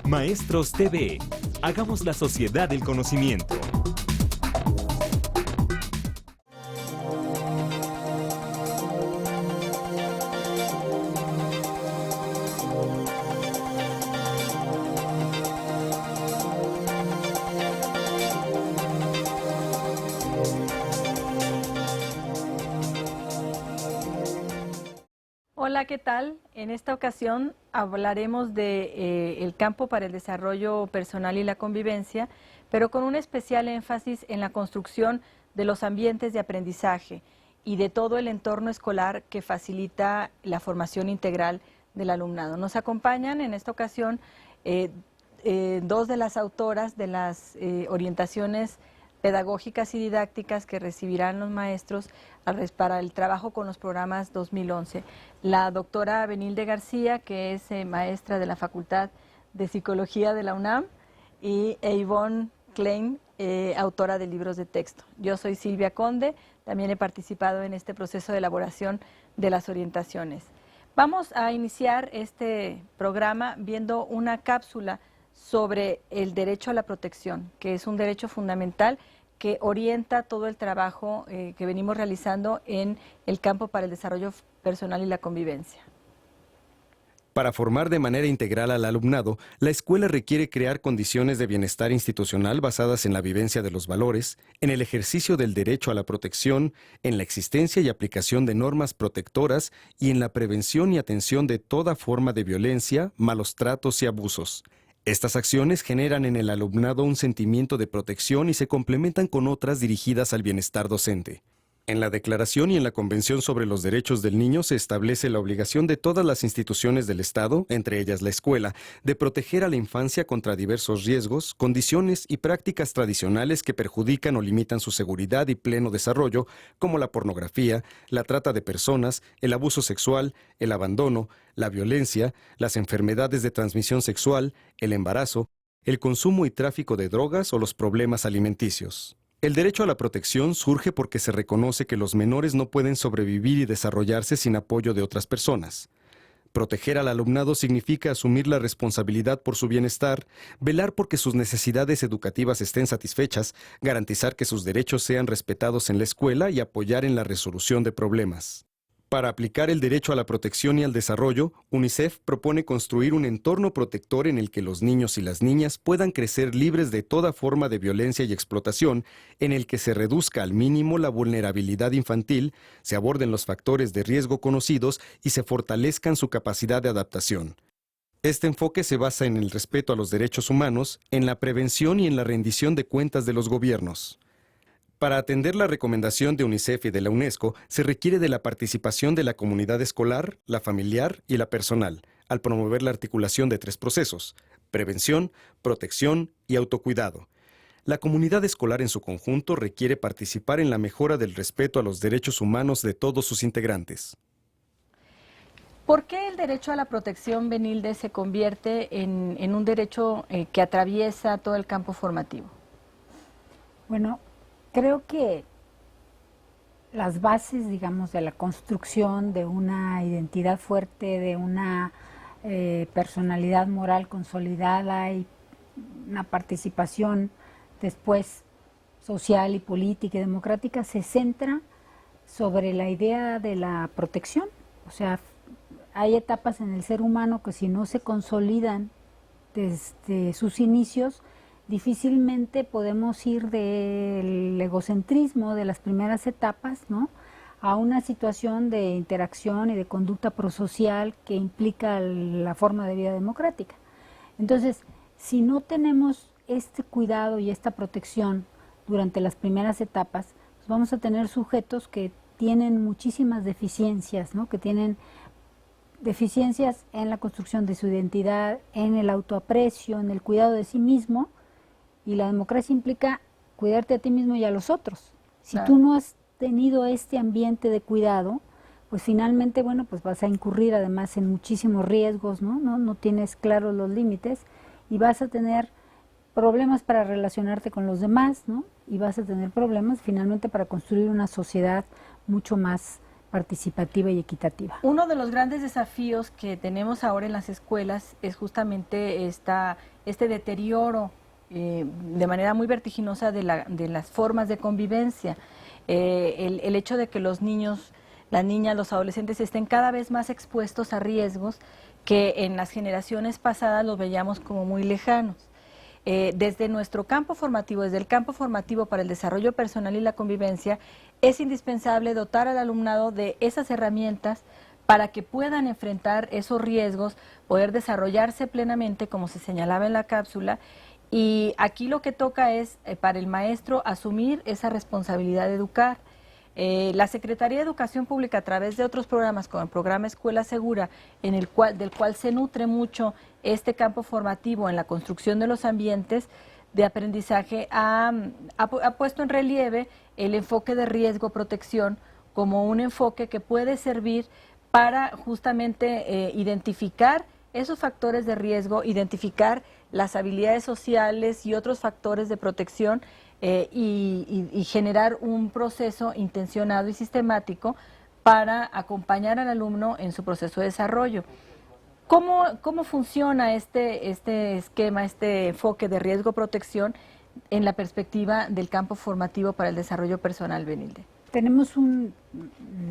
Maestros TV. Hagamos la sociedad del conocimiento. Hola, ¿qué tal? En esta ocasión hablaremos de el campo para el desarrollo personal y la convivencia, pero con un especial énfasis en la construcción de los ambientes de aprendizaje y de todo el entorno escolar que facilita la formación integral del alumnado. Nos acompañan en esta ocasión dos de las autoras de las orientaciones pedagógicas y didácticas que recibirán los maestros para el trabajo con los programas 2011. La doctora Benilde García, que es maestra de la Facultad de Psicología de la UNAM, y Ivonne Klein, autora de libros de texto. Yo soy Silvia Conde, también he participado en este proceso de elaboración de las orientaciones. Vamos a iniciar este programa viendo una cápsula sobre el derecho a la protección, que es un derecho fundamental que orienta todo el trabajo que venimos realizando en el campo para el desarrollo personal y la convivencia. Para formar de manera integral al alumnado, la escuela requiere crear condiciones de bienestar institucional basadas en la vivencia de los valores, en el ejercicio del derecho a la protección, en la existencia y aplicación de normas protectoras y en la prevención y atención de toda forma de violencia, malos tratos y abusos. Estas acciones generan en el alumnado un sentimiento de protección y se complementan con otras dirigidas al bienestar docente. En la Declaración y en la Convención sobre los Derechos del Niño se establece la obligación de todas las instituciones del Estado, entre ellas la escuela, de proteger a la infancia contra diversos riesgos, condiciones y prácticas tradicionales que perjudican o limitan su seguridad y pleno desarrollo, como la pornografía, la trata de personas, el abuso sexual, el abandono, la violencia, las enfermedades de transmisión sexual, el embarazo, el consumo y tráfico de drogas o los problemas alimenticios. El derecho a la protección surge porque se reconoce que los menores no pueden sobrevivir y desarrollarse sin apoyo de otras personas. Proteger al alumnado significa asumir la responsabilidad por su bienestar, velar porque sus necesidades educativas estén satisfechas, garantizar que sus derechos sean respetados en la escuela y apoyar en la resolución de problemas. Para aplicar el derecho a la protección y al desarrollo, UNICEF propone construir un entorno protector en el que los niños y las niñas puedan crecer libres de toda forma de violencia y explotación, en el que se reduzca al mínimo la vulnerabilidad infantil, se aborden los factores de riesgo conocidos y se fortalezcan su capacidad de adaptación. Este enfoque se basa en el respeto a los derechos humanos, en la prevención y en la rendición de cuentas de los gobiernos. Para atender la recomendación de UNICEF y de la UNESCO, se requiere de la participación de la comunidad escolar, la familiar y la personal, al promover la articulación de 3 procesos: prevención, protección y autocuidado. La comunidad escolar en su conjunto requiere participar en la mejora del respeto a los derechos humanos de todos sus integrantes. ¿Por qué el derecho a la protección, Benilde, se convierte en un derecho que atraviesa todo el campo formativo? Bueno, creo que las bases, digamos, de la construcción de una identidad fuerte, de una personalidad moral consolidada y una participación después social y política y democrática se centra sobre la idea de la protección. O sea, hay etapas en el ser humano que si no se consolidan desde sus inicios, difícilmente podemos ir del egocentrismo de las primeras etapas, ¿no?, a una situación de interacción y de conducta prosocial que implica la forma de vida democrática. Entonces, si no tenemos este cuidado y esta protección durante las primeras etapas, pues vamos a tener sujetos que tienen muchísimas deficiencias, ¿no?, que tienen deficiencias en la construcción de su identidad, en el autoaprecio, en el cuidado de sí mismo. Y la democracia implica cuidarte a ti mismo y a los otros. Si Claro. tú no has tenido este ambiente de cuidado, pues finalmente, bueno, pues vas a incurrir además en muchísimos riesgos, ¿no? No tienes claros los límites y vas a tener problemas para relacionarte con los demás, ¿no? y vas a tener problemas finalmente para construir una sociedad mucho más participativa y equitativa. Uno de los grandes desafíos que tenemos ahora en las escuelas es justamente este deterioro de manera muy vertiginosa de las formas de convivencia. El hecho de que los niños, las niñas, los adolescentes estén cada vez más expuestos a riesgos que en las generaciones pasadas los veíamos como muy lejanos. Desde nuestro campo formativo, desde el campo formativo para el desarrollo personal y la convivencia, es indispensable dotar al alumnado de esas herramientas para que puedan enfrentar esos riesgos, poder desarrollarse plenamente, como se señalaba en la cápsula. Y aquí lo que toca es, para el maestro, asumir esa responsabilidad de educar. La Secretaría de Educación Pública, a través de otros programas, como el programa Escuela Segura, del cual se nutre mucho este campo formativo en la construcción de los ambientes de aprendizaje, ha puesto en relieve el enfoque de riesgo-protección como un enfoque que puede servir para justamente identificar esos factores de riesgo, identificar las habilidades sociales y otros factores de protección y generar un proceso intencionado y sistemático para acompañar al alumno en su proceso de desarrollo. ¿Cómo funciona este esquema, este enfoque de riesgo-protección en la perspectiva del campo formativo para el desarrollo personal, Benilde? Tenemos un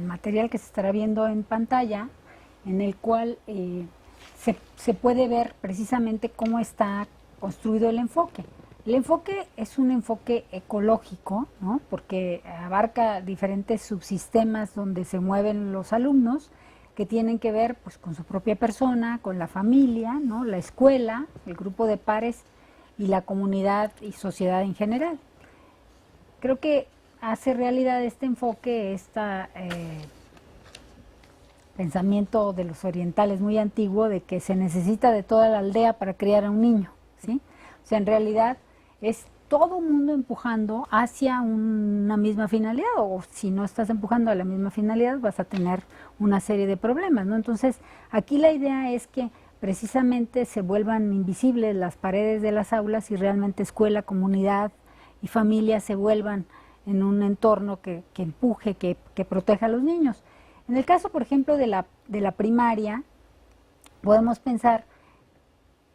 material que se estará viendo en pantalla en el cual se puede ver precisamente cómo está construido el enfoque. El enfoque es un enfoque ecológico, ¿no? Porque abarca diferentes subsistemas donde se mueven los alumnos que tienen que ver pues con su propia persona, con la familia, ¿no? La escuela, el grupo de pares y la comunidad y sociedad en general. Creo que hace realidad este enfoque, pensamiento de los orientales muy antiguo de que se necesita de toda la aldea para criar a un niño, ¿sí? O sea, en realidad es todo el mundo empujando hacia una misma finalidad, o si no estás empujando a la misma finalidad vas a tener una serie de problemas, ¿no? Entonces, aquí la idea es que precisamente se vuelvan invisibles las paredes de las aulas y realmente escuela, comunidad y familia se vuelvan en un entorno que empuje, que proteja a los niños. En el caso, por ejemplo, de la primaria, podemos pensar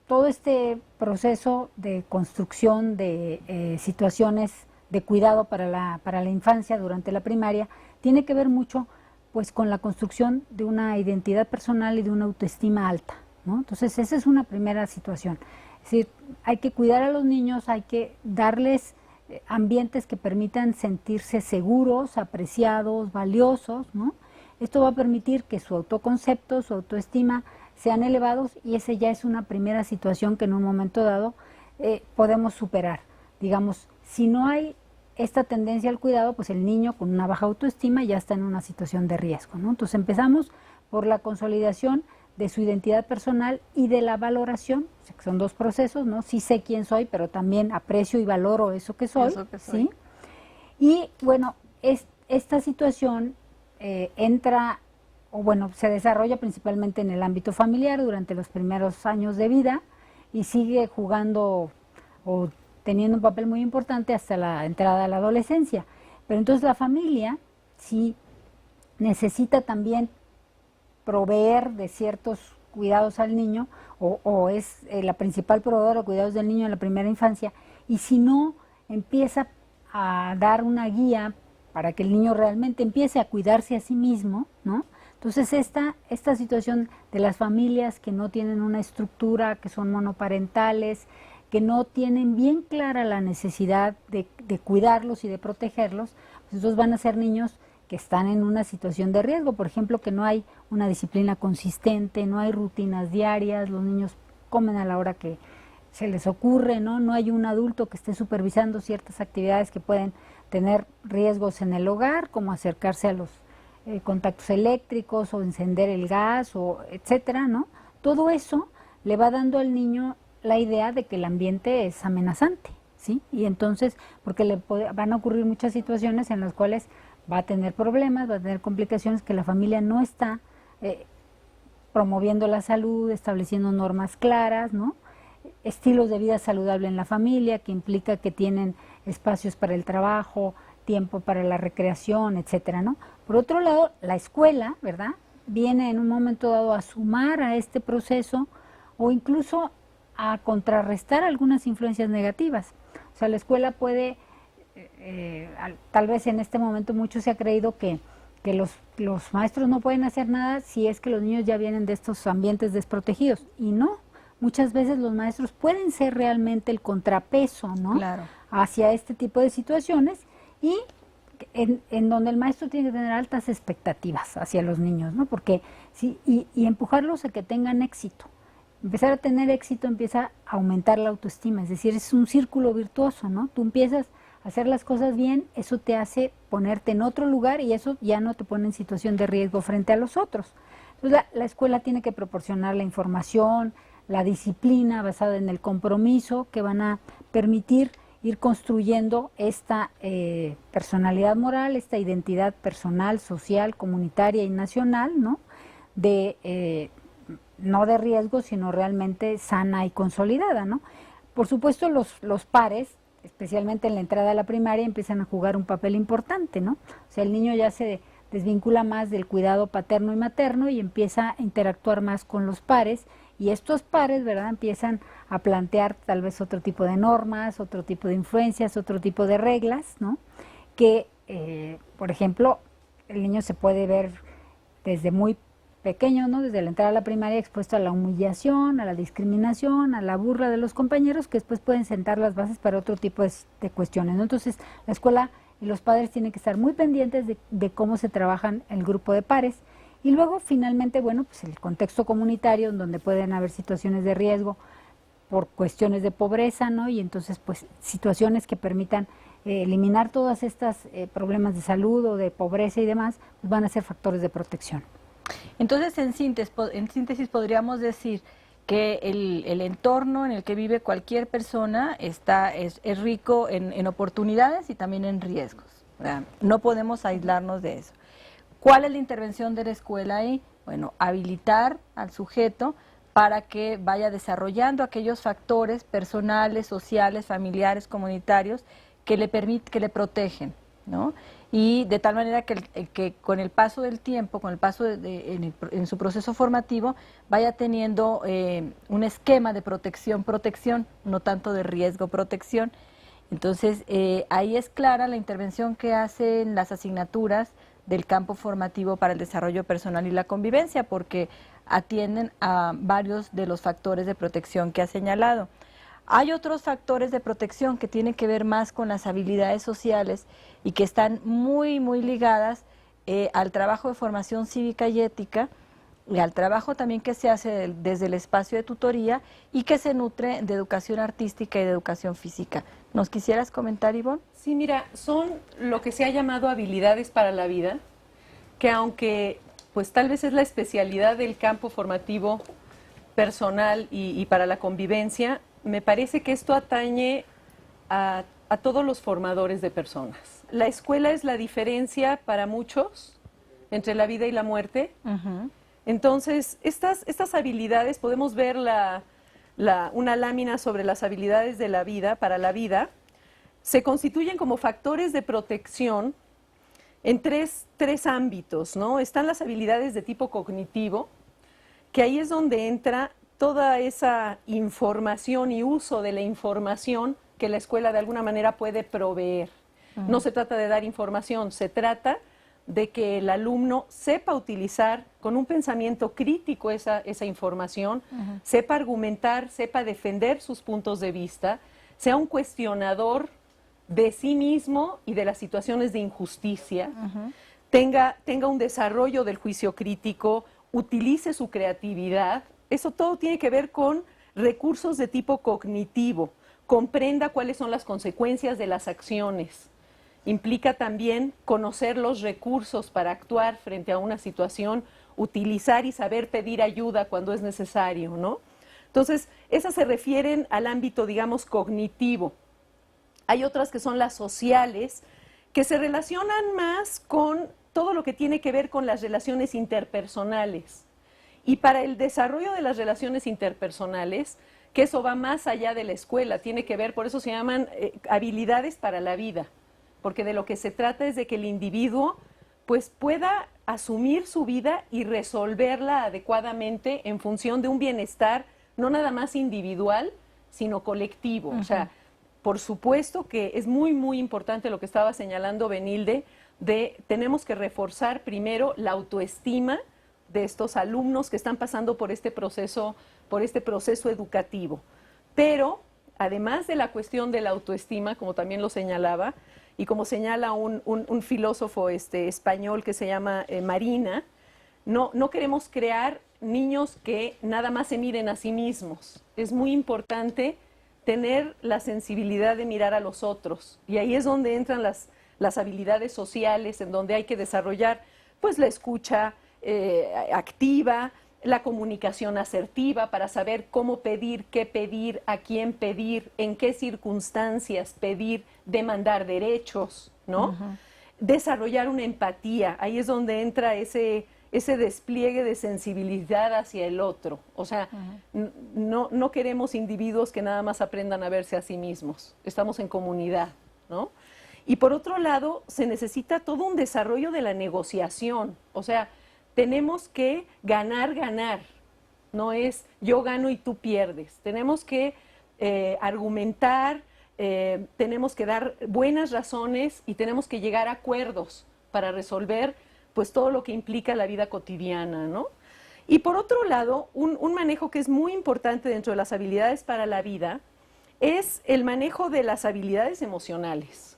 todo este proceso de construcción de situaciones de cuidado para la infancia durante la primaria tiene que ver mucho pues con la construcción de una identidad personal y de una autoestima alta, ¿no? Entonces esa es una primera situación. Es decir, hay que cuidar a los niños, hay que darles ambientes que permitan sentirse seguros, apreciados, valiosos, ¿no? Esto va a permitir que su autoconcepto, su autoestima sean elevados y esa ya es una primera situación que en un momento dado podemos superar. Digamos, si no hay esta tendencia al cuidado, pues el niño con una baja autoestima ya está en una situación de riesgo, ¿no? Entonces empezamos por la consolidación de su identidad personal y de la valoración, o sea, que son dos procesos, ¿no? Sí sé quién soy, pero también aprecio y valoro eso que soy, ¿sí? Y bueno, esta situación se desarrolla principalmente en el ámbito familiar durante los primeros años de vida y sigue jugando o teniendo un papel muy importante hasta la entrada a la adolescencia. Pero entonces la familia sí necesita también proveer de ciertos cuidados al niño o es la principal proveedora de cuidados del niño en la primera infancia, y si no empieza a dar una guía para que el niño realmente empiece a cuidarse a sí mismo, ¿no? Entonces esta situación de las familias que no tienen una estructura, que son monoparentales, que no tienen bien clara la necesidad de cuidarlos y de protegerlos, pues entonces van a ser niños que están en una situación de riesgo. Por ejemplo, que no hay una disciplina consistente, no hay rutinas diarias, los niños comen a la hora que se les ocurre, ¿no? No hay un adulto que esté supervisando ciertas actividades que pueden tener riesgos en el hogar, como acercarse a los contactos eléctricos o encender el gas, o etcétera, ¿no? Todo eso le va dando al niño la idea de que el ambiente es amenazante, ¿sí? Y entonces, porque van a ocurrir muchas situaciones en las cuales va a tener problemas, va a tener complicaciones, que la familia no está promoviendo la salud, estableciendo normas claras, ¿no? Estilos de vida saludable en la familia, que implica que tienen espacios para el trabajo, tiempo para la recreación, etcétera, ¿no? Por otro lado, la escuela, ¿verdad?, viene en un momento dado a sumar a este proceso o incluso a contrarrestar algunas influencias negativas. O sea, la escuela puede, tal vez en este momento mucho se ha creído que los maestros no pueden hacer nada si es que los niños ya vienen de estos ambientes desprotegidos. Y no, muchas veces los maestros pueden ser realmente el contrapeso, ¿no?, Claro, hacia este tipo de situaciones, y en donde el maestro tiene que tener altas expectativas hacia los niños, ¿no? Porque sí, y empujarlos a que tengan éxito. Empezar a tener éxito empieza a aumentar la autoestima, es decir, es un círculo virtuoso, ¿no? Tú empiezas a hacer las cosas bien, eso te hace ponerte en otro lugar y eso ya no te pone en situación de riesgo frente a los otros. Entonces la escuela tiene que proporcionar la información, la disciplina basada en el compromiso que van a permitir ir construyendo esta personalidad moral, esta identidad personal, social, comunitaria y nacional, ¿no?, no de riesgo, sino realmente sana y consolidada, ¿no? Por supuesto, los pares, especialmente en la entrada a la primaria, empiezan a jugar un papel importante, ¿no? O sea, el niño ya se desvincula más del cuidado paterno y materno y empieza a interactuar más con los pares, y estos pares, ¿verdad?, empiezan a plantear tal vez otro tipo de normas, otro tipo de influencias, otro tipo de reglas, ¿no? Que, por ejemplo, el niño se puede ver desde muy pequeño, ¿no?, desde la entrada a la primaria, expuesto a la humillación, a la discriminación, a la burla de los compañeros, que después pueden sentar las bases para otro tipo de cuestiones, ¿no? Entonces, la escuela y los padres tienen que estar muy pendientes de cómo se trabajan el grupo de pares. Y luego, finalmente, bueno, pues el contexto comunitario, en donde pueden haber situaciones de riesgo por cuestiones de pobreza, ¿no? Y entonces, pues, situaciones que permitan eliminar todas estas problemas de salud o de pobreza y demás, pues van a ser factores de protección. entonces en síntesis podríamos decir que el entorno en el que vive cualquier persona es rico en oportunidades y también en riesgos, ¿verdad? No podemos aislarnos de eso. ¿Cuál es la intervención de la escuela ahí? Bueno, habilitar al sujeto para que vaya desarrollando aquellos factores personales, sociales, familiares, comunitarios que le protegen, ¿no? Y de tal manera que con el paso del tiempo, con el paso en su proceso formativo, vaya teniendo un esquema de protección, no tanto de riesgo, protección. Entonces, ahí es clara la intervención que hacen las asignaturas del campo formativo para el desarrollo personal y la convivencia, porque atienden a varios de los factores de protección que ha señalado. Hay otros factores de protección que tienen que ver más con las habilidades sociales y que están muy, muy ligadas al trabajo de formación cívica y ética, y al trabajo también que se hace desde el espacio de tutoría y que se nutre de educación artística y de educación física. ¿Nos quisieras comentar, Ivonne? Sí, mira, son lo que se ha llamado habilidades para la vida, que aunque pues tal vez es la especialidad del campo formativo personal y para la convivencia, me parece que esto atañe a todos los formadores de personas. La escuela es la diferencia para muchos entre la vida y la muerte. Uh-huh. Entonces, estas habilidades, podemos ver una lámina sobre las habilidades de la vida, para la vida, se constituyen como factores de protección en tres ámbitos, ¿no? Están las habilidades de tipo cognitivo, que ahí es donde entra toda esa información y uso de la información que la escuela de alguna manera puede proveer. Uh-huh. No se trata de dar información, se trata de que el alumno sepa utilizar con un pensamiento crítico esa información, uh-huh, sepa argumentar, sepa defender sus puntos de vista, sea un cuestionador de sí mismo y de las situaciones de injusticia, uh-huh, tenga un desarrollo del juicio crítico, utilice su creatividad. Eso todo tiene que ver con recursos de tipo cognitivo, comprenda cuáles son las consecuencias de las acciones. Implica también conocer los recursos para actuar frente a una situación, utilizar y saber pedir ayuda cuando es necesario, ¿no? Entonces, esas se refieren al ámbito, digamos, cognitivo. Hay otras que son las sociales, que se relacionan más con todo lo que tiene que ver con las relaciones interpersonales. Y para el desarrollo de las relaciones interpersonales, que eso va más allá de la escuela, tiene que ver, por eso se llaman habilidades para la vida, porque de lo que se trata es de que el individuo pues pueda asumir su vida y resolverla adecuadamente en función de un bienestar no nada más individual, sino colectivo. O sea, por supuesto que es muy, muy importante lo que estaba señalando Benilde, tenemos que reforzar primero la autoestima de estos alumnos que están pasando por este proceso educativo. Pero, además de la cuestión de la autoestima, como también lo señalaba, y como señala un filósofo español que se llama Marina, no queremos crear niños que nada más se miren a sí mismos. Es muy importante tener la sensibilidad de mirar a los otros. Y ahí es donde entran las habilidades sociales, en donde hay que desarrollar pues la escucha activa, la comunicación asertiva para saber cómo pedir, qué pedir, a quién pedir, en qué circunstancias pedir, demandar derechos, ¿no? Desarrollar una empatía, ahí es donde entra ese despliegue de sensibilidad hacia el otro. O sea, no queremos individuos que nada más aprendan a verse a sí mismos, estamos en comunidad, ¿no? Y por otro lado, se necesita todo un desarrollo de la negociación, o sea, tenemos que ganar, no es yo gano y tú pierdes. Tenemos que argumentar, tenemos que dar buenas razones y tenemos que llegar a acuerdos para resolver pues todo lo que implica la vida cotidiana, ¿no? Y por otro lado, un manejo que es muy importante dentro de las habilidades para la vida es el manejo de las habilidades emocionales.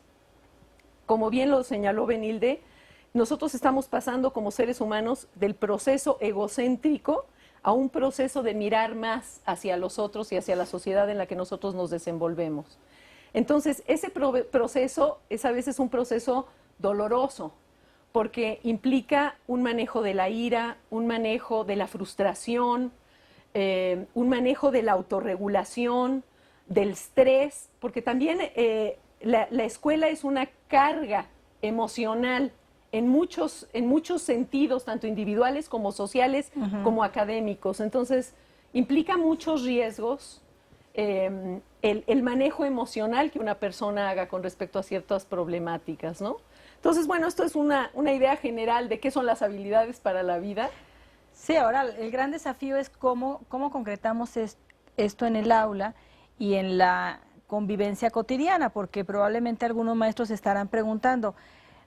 Como bien lo señaló Benilde, nosotros estamos pasando como seres humanos del proceso egocéntrico a un proceso de mirar más hacia los otros y hacia la sociedad en la que nosotros nos desenvolvemos. Entonces, ese proceso es a veces un proceso doloroso, porque implica un manejo de la ira, un manejo de la frustración, un manejo de la autorregulación, del estrés, porque también la escuela es una carga emocional en muchos sentidos, tanto individuales como sociales, como académicos. Entonces, implica muchos riesgos el manejo emocional que una persona haga con respecto a ciertas problemáticas, ¿no? Entonces, bueno, esto es una idea general de qué son las habilidades para la vida. Sí, ahora el gran desafío es cómo concretamos esto en el aula y en la convivencia cotidiana, porque probablemente algunos maestros se estarán preguntando,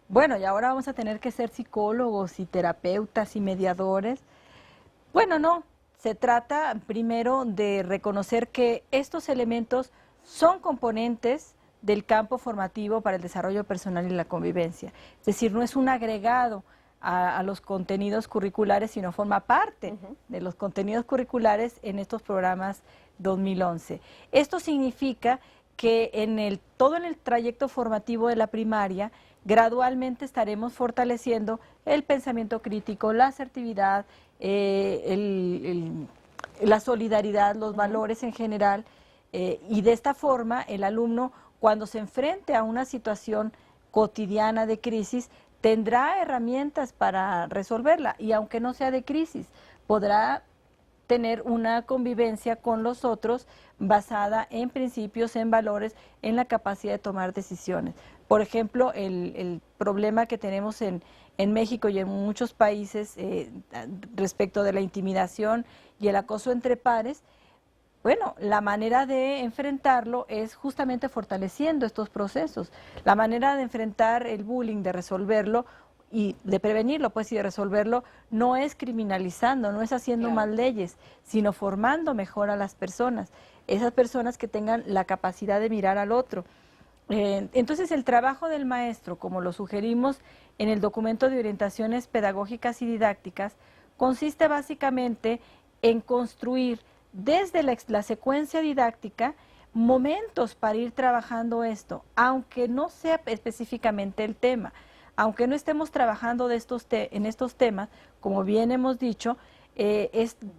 bueno, y ahora vamos a tener que ser psicólogos y terapeutas y mediadores. Bueno, no, se trata primero de reconocer que estos elementos son componentes del campo formativo para el desarrollo personal y la convivencia. Es decir, no es un agregado a los contenidos curriculares, sino forma parte de los contenidos curriculares en estos programas 2011. Esto significa que todo en el trayecto formativo de la primaria, gradualmente estaremos fortaleciendo el pensamiento crítico, la asertividad, la solidaridad, los valores en general, y de esta forma el alumno, cuando se enfrente a una situación cotidiana de crisis, tendrá herramientas para resolverla, y aunque no sea de crisis, podrá tener una convivencia con los otros basada en principios, en valores, en la capacidad de tomar decisiones. Por ejemplo, el problema que tenemos en México y en muchos países respecto de la intimidación y el acoso entre pares, bueno, la manera de enfrentarlo es justamente fortaleciendo estos procesos. La manera de enfrentar el bullying, de resolverlo y de prevenirlo, pues, y de resolverlo, no es criminalizando, no es haciendo más leyes, sino formando mejor a las personas, esas personas que tengan la capacidad de mirar al otro. Entonces, el trabajo del maestro, como lo sugerimos en el documento de orientaciones pedagógicas y didácticas, consiste básicamente en construir desde la secuencia didáctica momentos para ir trabajando esto, aunque no sea específicamente el tema. Aunque no estemos trabajando en estos temas, como bien hemos dicho,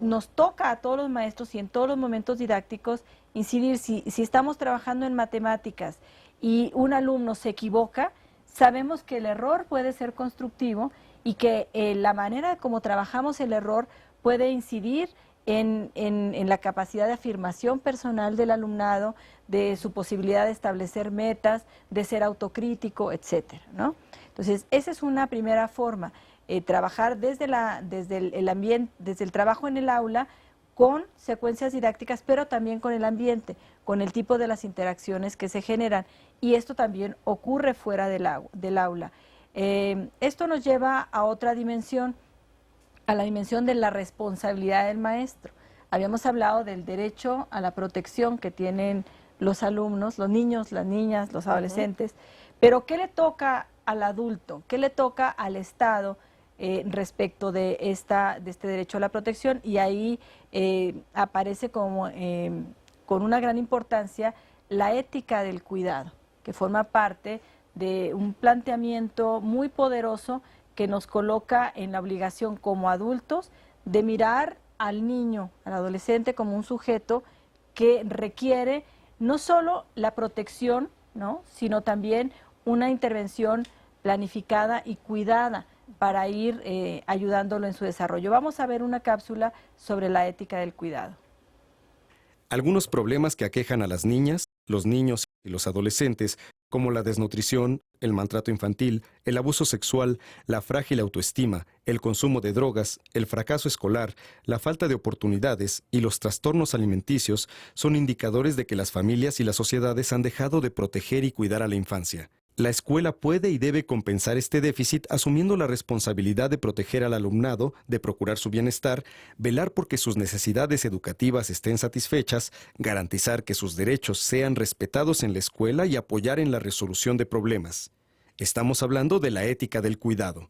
nos toca a todos los maestros y en todos los momentos didácticos incidir. Si estamos trabajando en matemáticas y un alumno se equivoca, sabemos que el error puede ser constructivo y que la manera como trabajamos el error puede incidir en la capacidad de afirmación personal del alumnado, de su posibilidad de establecer metas, de ser autocrítico, etcétera, ¿no? Entonces, esa es una primera forma, trabajar desde el ambiente, desde el trabajo en el aula, con secuencias didácticas, pero también con el ambiente, con el tipo de las interacciones que se generan. Y esto también ocurre fuera del aula. Esto nos lleva a otra dimensión, a la dimensión de la responsabilidad del maestro. Habíamos hablado del derecho a la protección que tienen los alumnos, los niños, las niñas, los adolescentes, pero ¿qué le toca al adulto? ¿Qué le toca al Estado respecto de este derecho a la protección? Y ahí aparece como con una gran importancia la ética del cuidado, que forma parte de un planteamiento muy poderoso que nos coloca en la obligación como adultos de mirar al niño, al adolescente como un sujeto que requiere no solo la protección, ¿no?, sino también una intervención planificada y cuidada para ir ayudándolo en su desarrollo. Vamos a ver una cápsula sobre la ética del cuidado. Algunos problemas que aquejan a las niñas, los niños y los adolescentes, como la desnutrición, el maltrato infantil, el abuso sexual, la frágil autoestima, el consumo de drogas, el fracaso escolar, la falta de oportunidades y los trastornos alimenticios, son indicadores de que las familias y las sociedades han dejado de proteger y cuidar a la infancia. La escuela puede y debe compensar este déficit asumiendo la responsabilidad de proteger al alumnado, de procurar su bienestar, velar porque sus necesidades educativas estén satisfechas, garantizar que sus derechos sean respetados en la escuela y apoyar en la resolución de problemas. Estamos hablando de la ética del cuidado.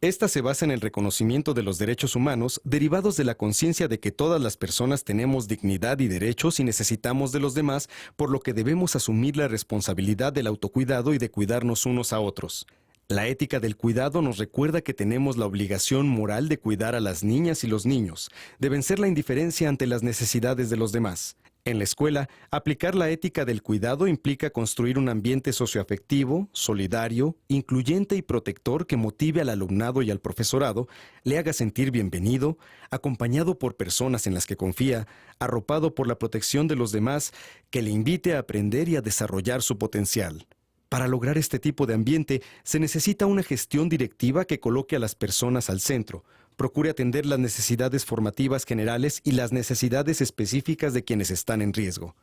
Esta se basa en el reconocimiento de los derechos humanos derivados de la conciencia de que todas las personas tenemos dignidad y derechos y necesitamos de los demás, por lo que debemos asumir la responsabilidad del autocuidado y de cuidarnos unos a otros. La ética del cuidado nos recuerda que tenemos la obligación moral de cuidar a las niñas y los niños, de vencer la indiferencia ante las necesidades de los demás. En la escuela, aplicar la ética del cuidado implica construir un ambiente socioafectivo, solidario, incluyente y protector que motive al alumnado y al profesorado, le haga sentir bienvenido, acompañado por personas en las que confía, arropado por la protección de los demás, que le invite a aprender y a desarrollar su potencial. Para lograr este tipo de ambiente, se necesita una gestión directiva que coloque a las personas al centro, procure atender las necesidades formativas generales y las necesidades específicas de quienes están en riesgo.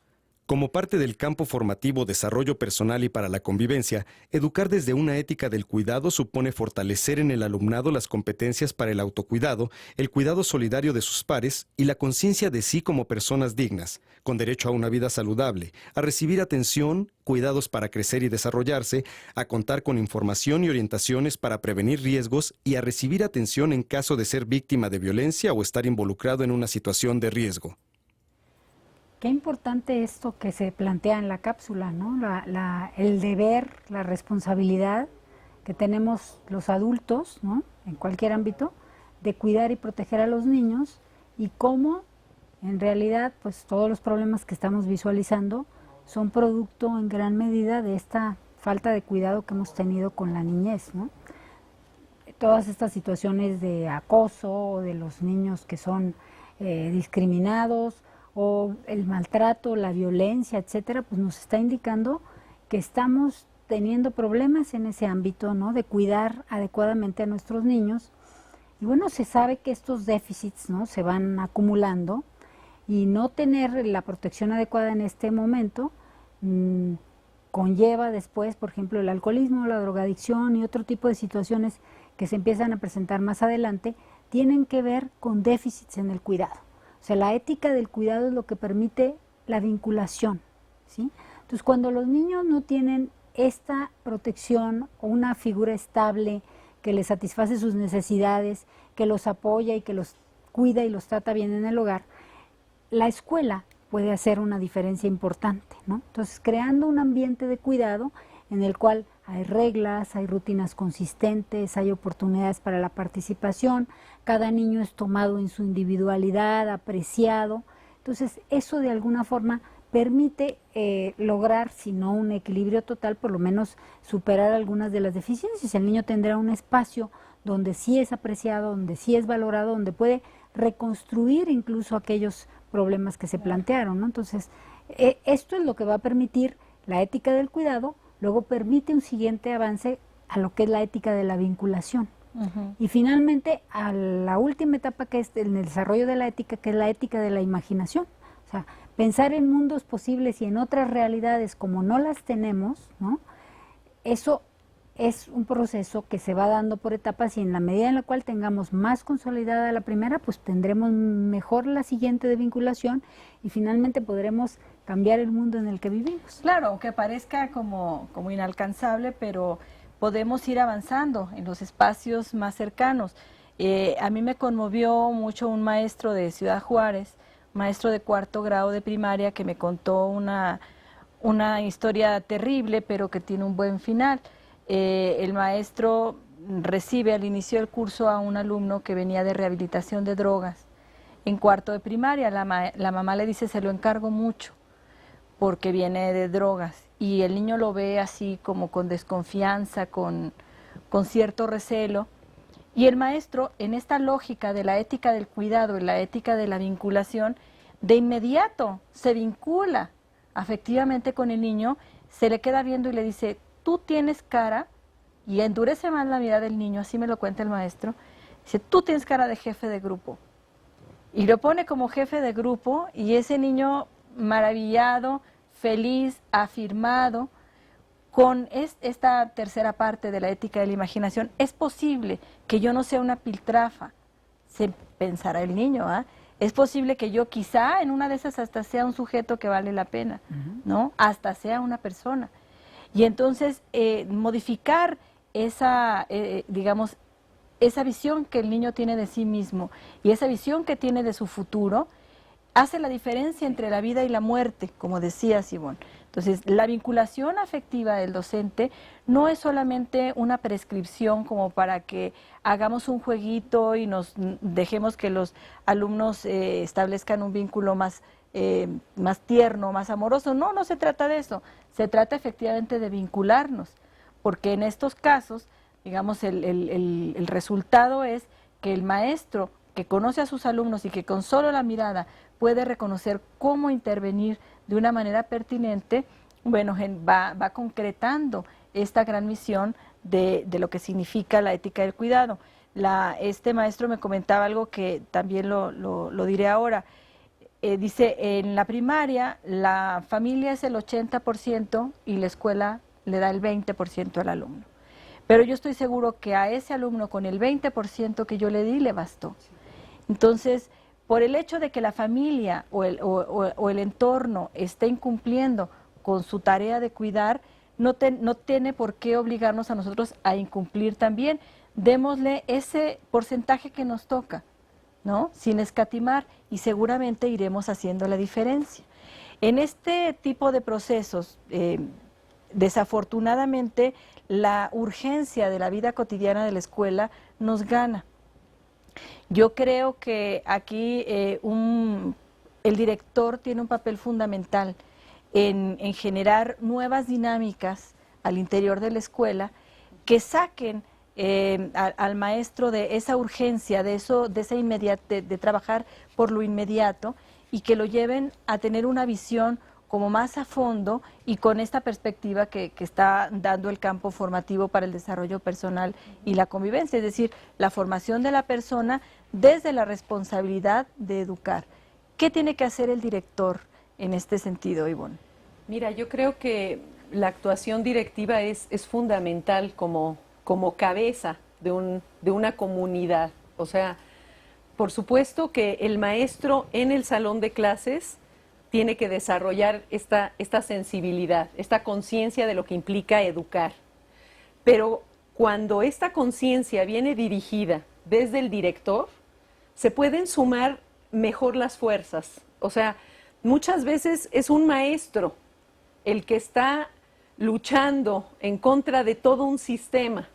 Como parte del campo formativo Desarrollo Personal y para la Convivencia, educar desde una ética del cuidado supone fortalecer en el alumnado las competencias para el autocuidado, el cuidado solidario de sus pares y la conciencia de sí como personas dignas, con derecho a una vida saludable, a recibir atención, cuidados para crecer y desarrollarse, a contar con información y orientaciones para prevenir riesgos y a recibir atención en caso de ser víctima de violencia o estar involucrado en una situación de riesgo. Qué importante esto que se plantea en la cápsula, ¿no? El deber, la responsabilidad que tenemos los adultos, ¿no?, en cualquier ámbito, de cuidar y proteger a los niños, y cómo en realidad pues todos los problemas que estamos visualizando son producto en gran medida de esta falta de cuidado que hemos tenido con la niñez, ¿no? Todas estas situaciones de acoso, de los niños que son discriminados, o el maltrato, la violencia, etcétera, pues nos está indicando que estamos teniendo problemas en ese ámbito, ¿no?, de cuidar adecuadamente a nuestros niños. Y bueno, se sabe que estos déficits, ¿no?, se van acumulando, y no tener la protección adecuada en este momento conlleva después, por ejemplo, el alcoholismo, la drogadicción y otro tipo de situaciones que se empiezan a presentar más adelante, tienen que ver con déficits en el cuidado. O sea, la ética del cuidado es lo que permite la vinculación, ¿sí? Entonces, cuando los niños no tienen esta protección o una figura estable que les satisface sus necesidades, que los apoya y que los cuida y los trata bien en el hogar, la escuela puede hacer una diferencia importante, ¿no? Entonces, creando un ambiente de cuidado en el cual hay reglas, hay rutinas consistentes, hay oportunidades para la participación, cada niño es tomado en su individualidad, apreciado. Entonces, eso de alguna forma permite lograr, si no un equilibrio total, por lo menos superar algunas de las deficiencias. El niño tendrá un espacio donde sí es apreciado, donde sí es valorado, donde puede reconstruir incluso aquellos problemas que se plantearon, ¿no? Entonces, esto es lo que va a permitir la ética del cuidado, luego permite un siguiente avance a lo que es la ética de la vinculación. Y finalmente, a la última etapa que es en el desarrollo de la ética, que es la ética de la imaginación. O sea, pensar en mundos posibles y en otras realidades como no las tenemos, ¿no? Eso es un proceso que se va dando por etapas y en la medida en la cual tengamos más consolidada la primera, pues tendremos mejor la siguiente de vinculación y finalmente podremos cambiar el mundo en el que vivimos. Claro, aunque parezca como inalcanzable, pero podemos ir avanzando en los espacios más cercanos. A mí me conmovió mucho un maestro de Ciudad Juárez, maestro de 4º grado de primaria, que me contó una historia terrible, pero que tiene un buen final. El maestro recibe al inicio del curso a un alumno que venía de rehabilitación de drogas en 4º de primaria. La mamá le dice, se lo encargo mucho porque viene de drogas, y el niño lo ve así como con desconfianza, con cierto recelo, y el maestro, en esta lógica de la ética del cuidado y la ética de la vinculación, de inmediato se vincula afectivamente con el niño, se le queda viendo y le dice, tú tienes cara, y endurece más la mirada del niño, así me lo cuenta el maestro, dice, tú tienes cara de jefe de grupo, y lo pone como jefe de grupo, y ese niño maravillado, feliz, afirmado, con esta tercera parte de la ética de la imaginación, es posible que yo no sea una piltrafa, se pensará el niño, ¿ah? Es posible que yo quizá en una de esas hasta sea un sujeto que vale la pena, ¿no? Hasta sea una persona. Y entonces modificar esa, digamos, esa visión que el niño tiene de sí mismo y esa visión que tiene de su futuro, hace la diferencia entre la vida y la muerte, como decía Simón. Entonces, la vinculación afectiva del docente no es solamente una prescripción como para que hagamos un jueguito y nos dejemos que los alumnos establezcan un vínculo más tierno, más amoroso. No, no se trata de eso. Se trata efectivamente de vincularnos, porque en estos casos, digamos, el resultado es que el maestro que conoce a sus alumnos y que con solo la mirada puede reconocer cómo intervenir de una manera pertinente, bueno, va concretando esta gran misión de lo que significa la ética del cuidado. Este maestro me comentaba algo que también lo diré ahora. Dice, en la primaria la familia es el 80% y la escuela le da el 20% al alumno. Pero yo estoy seguro que a ese alumno con el 20% que yo le di le bastó. Entonces, por el hecho de que la familia o el entorno esté incumpliendo con su tarea de cuidar, no tiene por qué obligarnos a nosotros a incumplir también. Démosle ese porcentaje que nos toca, ¿no? Sin escatimar, y seguramente iremos haciendo la diferencia. En este tipo de procesos, desafortunadamente, la urgencia de la vida cotidiana de la escuela nos gana. Yo creo que aquí el director tiene un papel fundamental en generar nuevas dinámicas al interior de la escuela que saquen al maestro de esa urgencia, de trabajar por lo inmediato, y que lo lleven a tener una visión como más a fondo y con esta perspectiva que está dando el campo formativo para el desarrollo personal y la convivencia, es decir, la formación de la persona desde la responsabilidad de educar. ¿Qué tiene que hacer el director en este sentido, Ivonne? Mira, yo creo que la actuación directiva es fundamental como cabeza de una comunidad. O sea, por supuesto que el maestro en el salón de clases tiene que desarrollar esta sensibilidad, esta conciencia de lo que implica educar. Pero cuando esta conciencia viene dirigida desde el director, se pueden sumar mejor las fuerzas. O sea, muchas veces es un maestro el que está luchando en contra de todo un sistema.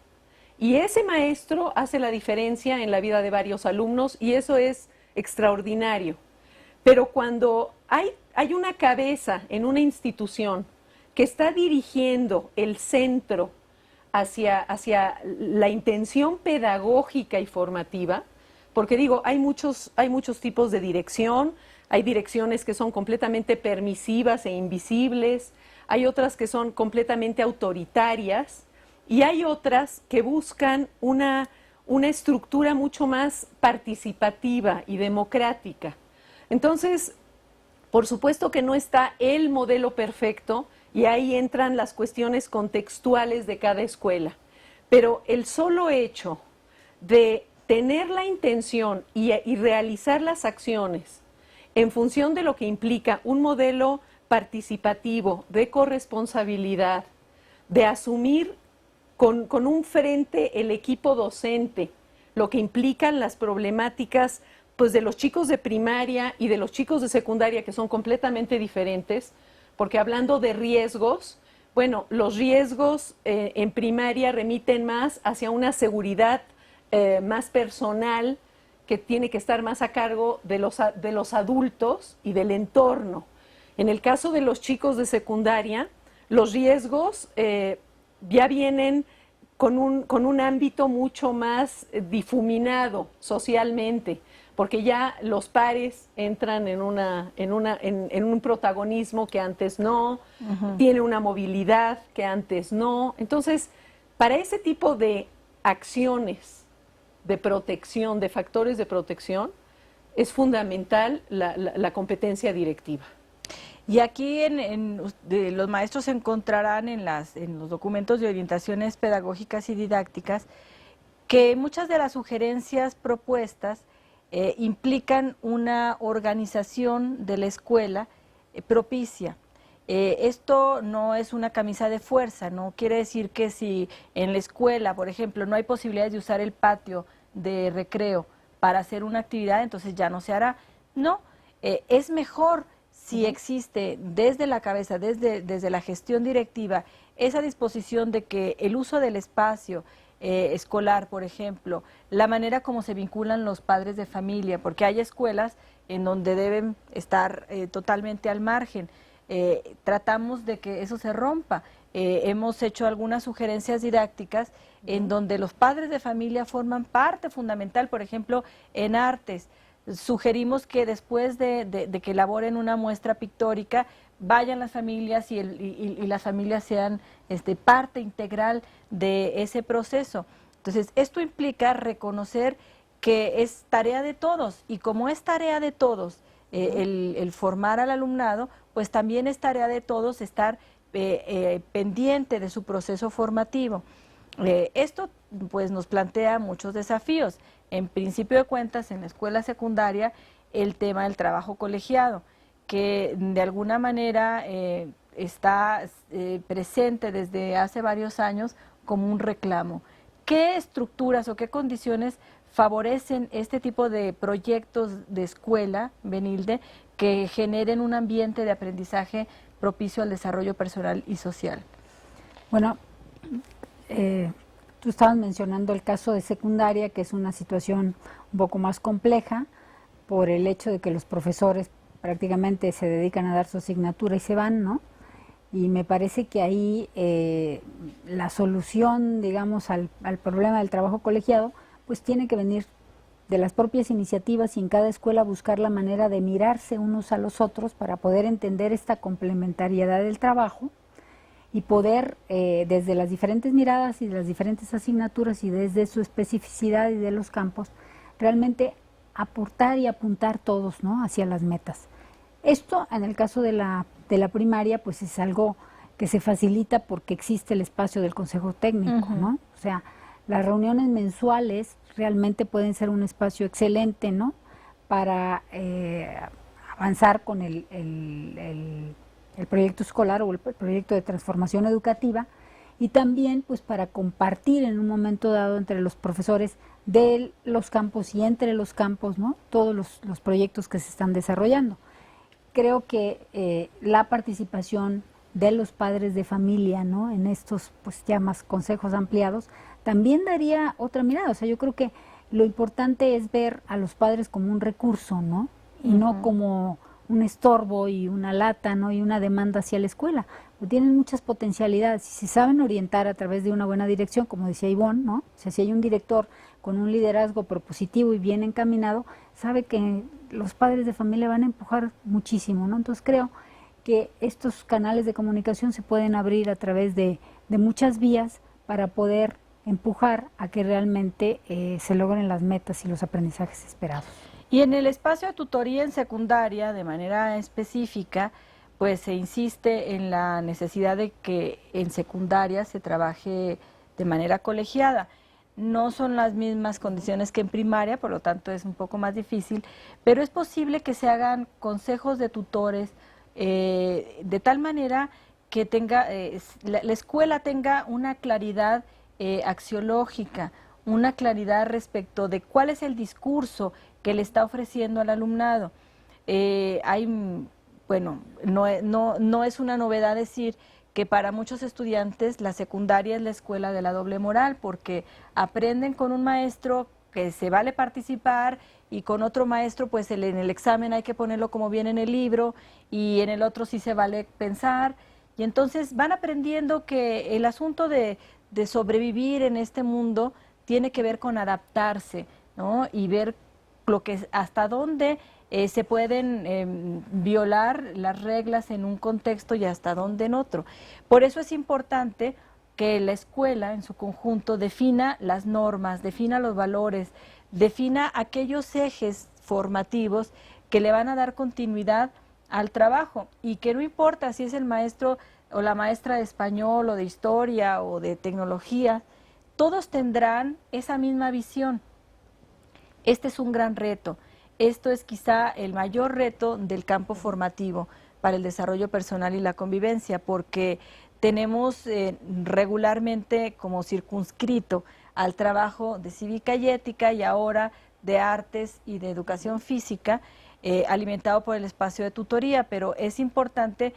Y ese maestro hace la diferencia en la vida de varios alumnos y eso es extraordinario. Pero cuando hay una cabeza en una institución que está dirigiendo el centro hacia la intención pedagógica y formativa, porque digo, hay muchos tipos de dirección, hay direcciones que son completamente permisivas e invisibles, hay otras que son completamente autoritarias y hay otras que buscan una estructura mucho más participativa y democrática. Entonces, por supuesto que no está el modelo perfecto y ahí entran las cuestiones contextuales de cada escuela, pero el solo hecho de tener la intención y realizar las acciones en función de lo que implica un modelo participativo, de corresponsabilidad, de asumir con un frente el equipo docente, lo que implican las problemáticas pues, de los chicos de primaria y de los chicos de secundaria, que son completamente diferentes, porque hablando de riesgos, bueno, los riesgos en primaria remiten más hacia una seguridad más personal, que tiene que estar más a cargo de los adultos y del entorno. En el caso de los chicos de secundaria, los riesgos ya vienen con un ámbito mucho más difuminado socialmente, porque ya los pares entran en un protagonismo que antes no, tiene una movilidad que antes no. Entonces, para ese tipo de acciones de protección, de factores de protección, es fundamental la competencia directiva. Y aquí los maestros encontrarán en los documentos de orientaciones pedagógicas y didácticas que muchas de las sugerencias propuestas implican una organización de la escuela propicia. Esto no es una camisa de fuerza, no quiere decir que si en la escuela, por ejemplo, no hay posibilidades de usar el patio de recreo para hacer una actividad, entonces ya no se hará. No, es mejor si existe desde la cabeza, desde la gestión directiva, esa disposición de que el uso del espacio escolar, por ejemplo, la manera como se vinculan los padres de familia, porque hay escuelas en donde deben estar totalmente al margen. Tratamos de que eso se rompa. Hemos hecho algunas sugerencias didácticas en donde los padres de familia forman parte fundamental, por ejemplo, en artes. Sugerimos que después de que elaboren una muestra pictórica, vayan las familias y las familias sean parte integral de ese proceso. Entonces, esto implica reconocer que es tarea de todos, y como es tarea de todos el formar al alumnado, pues también es tarea de todos estar pendiente de su proceso formativo. Esto pues nos plantea muchos desafíos. En principio de cuentas, en la escuela secundaria, el tema del trabajo colegiado, que de alguna manera está presente desde hace varios años como un reclamo. ¿Qué estructuras o qué condiciones favorecen este tipo de proyectos de escuela, Benilde, que generen un ambiente de aprendizaje propicio al desarrollo personal y social? Bueno, tú estabas mencionando el caso de secundaria, que es una situación un poco más compleja por el hecho de que los profesores prácticamente se dedican a dar su asignatura y se van, ¿no? Y me parece que ahí la solución, digamos, al problema del trabajo colegiado, pues tiene que venir de las propias iniciativas y en cada escuela buscar la manera de mirarse unos a los otros para poder entender esta complementariedad del trabajo y poder, desde las diferentes miradas y de las diferentes asignaturas y desde su especificidad y de los campos, realmente aportar y apuntar todos, ¿no?, hacia las metas. Esto, en el caso de la primaria, pues es algo que se facilita porque existe el espacio del consejo técnico, ¿no? O sea, las reuniones mensuales realmente pueden ser un espacio excelente, ¿no?, para avanzar con el proyecto escolar o el proyecto de transformación educativa, y también pues para compartir en un momento dado entre los profesores de los campos y entre los campos, ¿no?, todos los proyectos que se están desarrollando. Creo que la participación de los padres de familia, ¿no?, en estos pues ya más consejos ampliados, también daría otra mirada. O sea, yo creo que lo importante es ver a los padres como un recurso, ¿no?, y no como un estorbo y una lata, ¿no?, y una demanda hacia la escuela. Tienen muchas potencialidades y se saben orientar a través de una buena dirección, como decía Ivonne, ¿no? O sea, si hay un director con un liderazgo propositivo y bien encaminado, sabe que los padres de familia van a empujar muchísimo, ¿no? Entonces creo que estos canales de comunicación se pueden abrir a través de muchas vías para poder empujar a que realmente se logren las metas y los aprendizajes esperados. Y en el espacio de tutoría en secundaria, de manera específica, pues se insiste en la necesidad de que en secundaria se trabaje de manera colegiada. No son las mismas condiciones que en primaria, por lo tanto es un poco más difícil, pero es posible que se hagan consejos de tutores de tal manera que tenga, la escuela tenga una claridad axiológica, una claridad respecto de cuál es el discurso que le está ofreciendo al alumnado. Bueno, no es una novedad decir que para muchos estudiantes la secundaria es la escuela de la doble moral, porque aprenden con un maestro que se vale participar y con otro maestro pues en el examen hay que ponerlo como viene en el libro y en el otro sí se vale pensar, y entonces van aprendiendo que el asunto de sobrevivir en este mundo tiene que ver con adaptarse, ¿no? Y ver hasta dónde se pueden violar las reglas en un contexto y hasta dónde en otro. Por eso es importante que la escuela en su conjunto defina las normas, defina los valores, defina aquellos ejes formativos que le van a dar continuidad al trabajo, y que no importa si es el maestro o la maestra de español o de historia o de tecnología, todos tendrán esa misma visión. Este es un gran reto. Esto es quizá el mayor reto del campo formativo para el desarrollo personal y la convivencia, porque tenemos regularmente como circunscrito al trabajo de cívica y ética y ahora de artes y de educación física, alimentado por el espacio de tutoría, pero es importante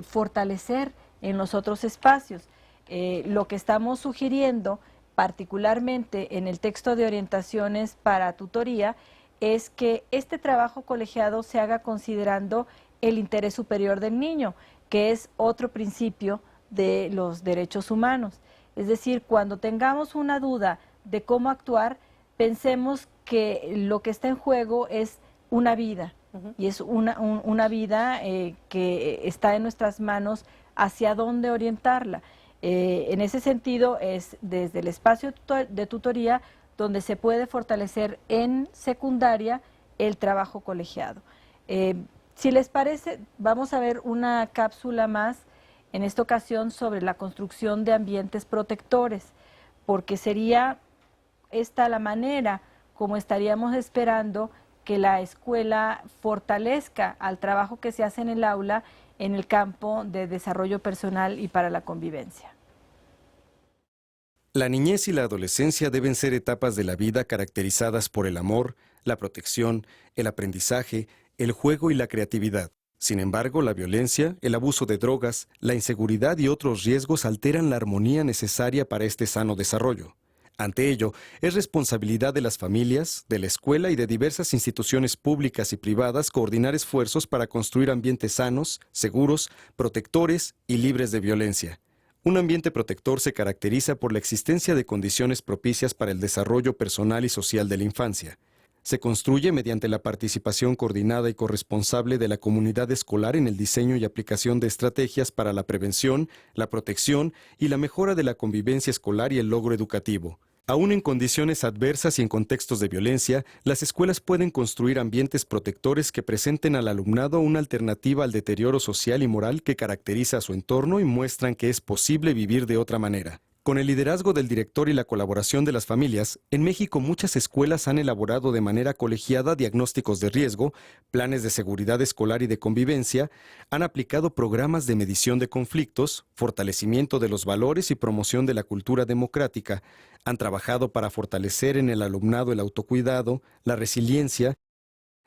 fortalecer en los otros espacios. Lo que estamos sugiriendo, particularmente en el texto de orientaciones para tutoría, es que este trabajo colegiado se haga considerando el interés superior del niño, que es otro principio de los derechos humanos. Es decir, cuando tengamos una duda de cómo actuar, pensemos que lo que está en juego es una vida, y es una vida que está en nuestras manos hacia dónde orientarla. En ese sentido, es desde el espacio de tutoría donde se puede fortalecer en secundaria el trabajo colegiado. Si les parece, vamos a ver una cápsula más, en esta ocasión sobre la construcción de ambientes protectores, porque sería esta la manera como estaríamos esperando que la escuela fortalezca al trabajo que se hace en el aula en el campo de desarrollo personal y para la convivencia. La niñez y la adolescencia deben ser etapas de la vida caracterizadas por el amor, la protección, el aprendizaje, el juego y la creatividad. Sin embargo, la violencia, el abuso de drogas, la inseguridad y otros riesgos alteran la armonía necesaria para este sano desarrollo. Ante ello, es responsabilidad de las familias, de la escuela y de diversas instituciones públicas y privadas coordinar esfuerzos para construir ambientes sanos, seguros, protectores y libres de violencia. Un ambiente protector se caracteriza por la existencia de condiciones propicias para el desarrollo personal y social de la infancia. Se construye mediante la participación coordinada y corresponsable de la comunidad escolar en el diseño y aplicación de estrategias para la prevención, la protección y la mejora de la convivencia escolar y el logro educativo. Aún en condiciones adversas y en contextos de violencia, las escuelas pueden construir ambientes protectores que presenten al alumnado una alternativa al deterioro social y moral que caracteriza a su entorno y muestran que es posible vivir de otra manera. Con el liderazgo del director y la colaboración de las familias, en México muchas escuelas han elaborado de manera colegiada diagnósticos de riesgo, planes de seguridad escolar y de convivencia, han aplicado programas de medición de conflictos, fortalecimiento de los valores y promoción de la cultura democrática, han trabajado para fortalecer en el alumnado el autocuidado, la resiliencia,